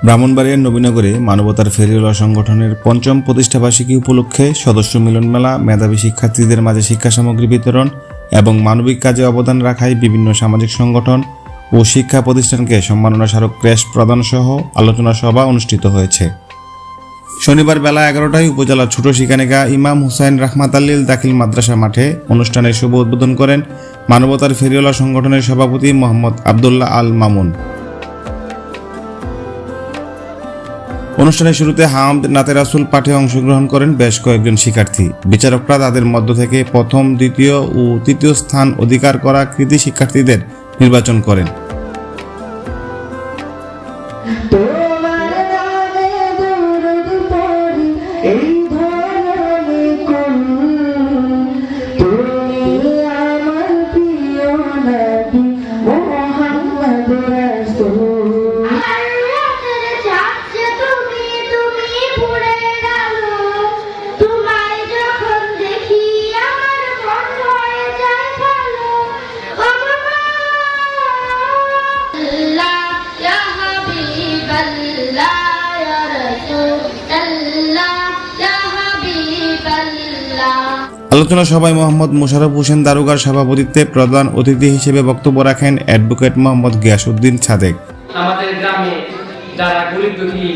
ব্রাহ্মণবাড়িয়ার নবীনগরে মানবতার ফেরিওয়ালা সংগঠনের পঞ্চম প্রতিষ্ঠাবার্ষিকী উপলক্ষে সদস্য মিলন মেলা, মেধাবী শিক্ষার্থীদের মাঝে শিক্ষা সামগ্রী বিতরণ এবং মানবিক কাজে অবদান রাখায় বিভিন্ন সামাজিক সংগঠন ও শিক্ষা প্রতিষ্ঠানকে সম্মাননা স্মারক ক্রেস্ট প্রদান সহ আলোচনা সভা অনুষ্ঠিত হয়েছে। শনিবার বেলা 11টায় উপজেলার ছোট শিকানিকা ইমাম হুসাইন রাহমাত আল্লিল দাখিল মাদ্রাসা মাঠে অনুষ্ঠানের শুভ উদ্বোধন করেন মানবতার ফেরিওয়ালা সংগঠনের সভাপতি মোহাম্মদ আবদুল্লাহ আল মামুন। অনুষ্ঠানের শুরুতে হামদ নাতে রাসূল পাঠে অংশগ্রহণ করেন বেশ কয়েকজন শিক্ষার্থী। বিচারকরা তাদের মধ্য থেকে প্রথম, দ্বিতীয় ও তৃতীয় স্থান অধিকার করা কৃতি শিক্ষার্থীদের নির্বাচন করেন। আলোচনা সভায় মোহাম্মদ মোশাররফ হোসেন দারোগার সভাপতিত্বে প্রধান অতিথি হিসেবে বক্তব্য রাখেন অ্যাডভোকেট মোহাম্মদ গিয়াসউদ্দিন সাদেক। আমাদের গ্রামে যারা গরিব দুঃখী,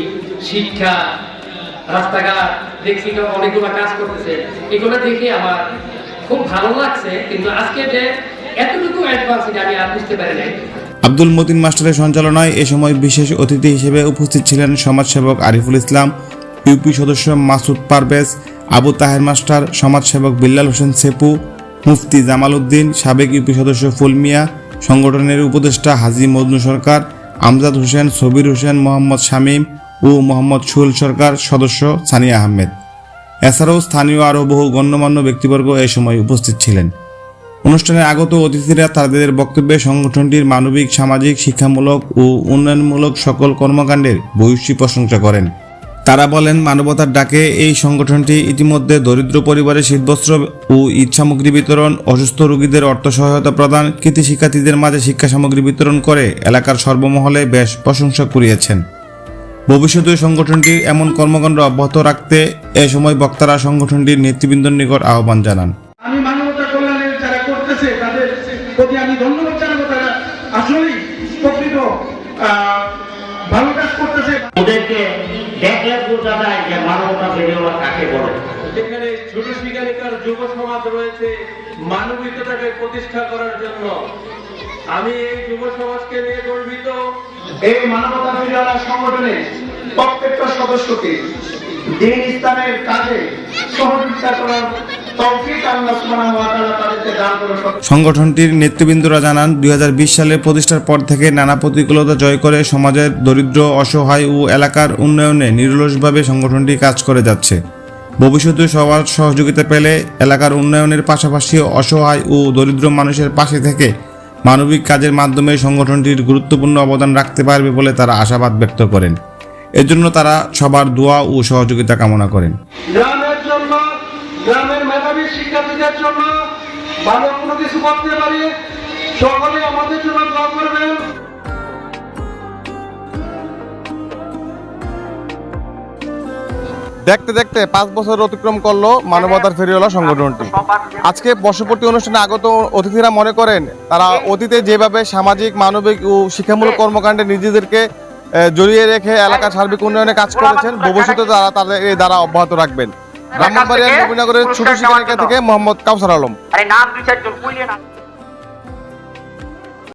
শিক্ষা, রাস্তাঘাট দেখছি অনেকগুলো কাজ করতেছে, এগুলো দেখে আমার খুব ভালো লাগছে, কিন্তু আজকে যে এতটুকু অ্যাডভান্স আমি আর বুঝতে পারি নাই। আব্দুল মতিন মাস্টারের সঞ্চালনায় এ সময় বিশেষ অতিথি হিসেবে উপস্থিত ছিলেন সমাজসেবক আরিফুল ইসলাম, ইউপি সদস্য মাসুদ পারভেজ, আবু তাহের মাস্টার, সমাজসেবক বিল্লাল হোসেন সেপু, মুফতি জামাল উদ্দিন, সাবেক ইউপি সদস্য ফুল মিয়া, সংগঠনের উপদেষ্টা হাজী মজনু সরকার, আমজাদ হোসেন, সবির হোসেন, মোহাম্মদ শামীম ও মোহাম্মদ সুহেল সরকার, সদস্য সানিয়া আহমেদ। এছাড়াও স্থানীয় আরও বহু গণ্যমান্য ব্যক্তিবর্গ এ সময় উপস্থিত ছিলেন। অনুষ্ঠানে আগত অতিথিরা তাদের বক্তব্যে সংগঠনটির মানবিক, সামাজিক, শিক্ষামূলক ও উন্নয়নমূলক সকল কর্মকাণ্ডের ভূয়সী প্রশংসা করেন। তারা বলেন, মানবতার ডাকে এই সংগঠনটি ইতিমধ্যে দরিদ্র পরিবারের শীতবস্ত্র ও ঈদ সামগ্রী বিতরণ, অসুস্থ রোগীদের অর্থ সহায়তা প্রদান, কৃতি শিক্ষার্থীদের মাঝে শিক্ষা সামগ্রী বিতরণ করে এলাকার সর্বমহলে বেশ প্রশংসা কুড়িয়েছেন। ভবিষ্যতে সংগঠনটির এমন কর্মকাণ্ড অব্যাহত রাখতে এ সময় বক্তারা সংগঠনটির নেতৃবৃন্দের নিকট আহ্বান জানান। আমি মানবতা কল্যাণের যারা করতেছে তাদের প্রতি আমি ধন্যবাদ জানাবো। তারা আসলেই প্রকৃত ভালো কাজ করতেছে। ওদেরকে দেখলে বোঝা যায় যে মানবতা ফেরিওয়ালা কাকে বলে। এখানে ছোট শিকারিকার যুব সমাজ রয়েছে মানবিকতাকে প্রতিষ্ঠা করার জন্য। আমি এই যুব সমাজকে নিয়ে গর্বিত। এই মানবতা ফেরিওয়ালা সংগঠনের প্রত্যেকটা সদস্যকে দিন ইসলামের কাজে সহযোগিতা করার তৌফিক আল্লাহ সুবহানাহু ওয়া তাআলা তাদেরকে দান করুন। সংগঠনটির নেতৃবৃন্দরা জানান, 2020 সালে প্রতিষ্ঠার পর থেকে নানা প্রতিকূলতা জয় করে সমাজের দরিদ্র, অসহায় ও এলাকার উন্নয়নে নিরলসভাবে সংগঠনটি কাজ করে যাচ্ছে। ভবিষ্যতে সবার সহযোগিতা পেলে এলাকার উন্নয়নের পাশাপাশি অসহায় ও দরিদ্র মানুষের পাশে থেকে মানবিক কাজের মাধ্যমে সংগঠনটির গুরুত্বপূর্ণ অবদান রাখতে পারবে বলে তারা আশাবাদ ব্যক্ত করেন। এজন্য তারা সবার দোয়া ও সহযোগিতা কামনা করেন। গ্রামের জন্য, গ্রামের মেধাবী শিক্ষার্থীদের জন্য ভালো কোনো কিছু করতে পারি, সকলে আমাদের জন্য দোয়া করবেন। দেখতে দেখতে 5 বছর অতিক্রম করলো মানবতার ফেরিওয়ালা সংগঠনটি। আজকে বর্ষপূর্তি অনুষ্ঠানে আগত অতিথিরা মনে করেন, তারা অতীতে যেভাবে সামাজিক, মানবিক ও শিক্ষামূলক কর্মকাণ্ডে নিজেদেরকে জড়িয়ে রেখে এলাকার সার্বিক উন্নয়নে কাজ করেছেন, ভবিষ্যতে তারা তাদের এই দ্বারা অব্যাহত রাখবেন। ব্রাহ্মণবাড়িয়ার নবীনগরের ছোট শিকারিকা থেকে মোহাম্মদ কাউসার আলম।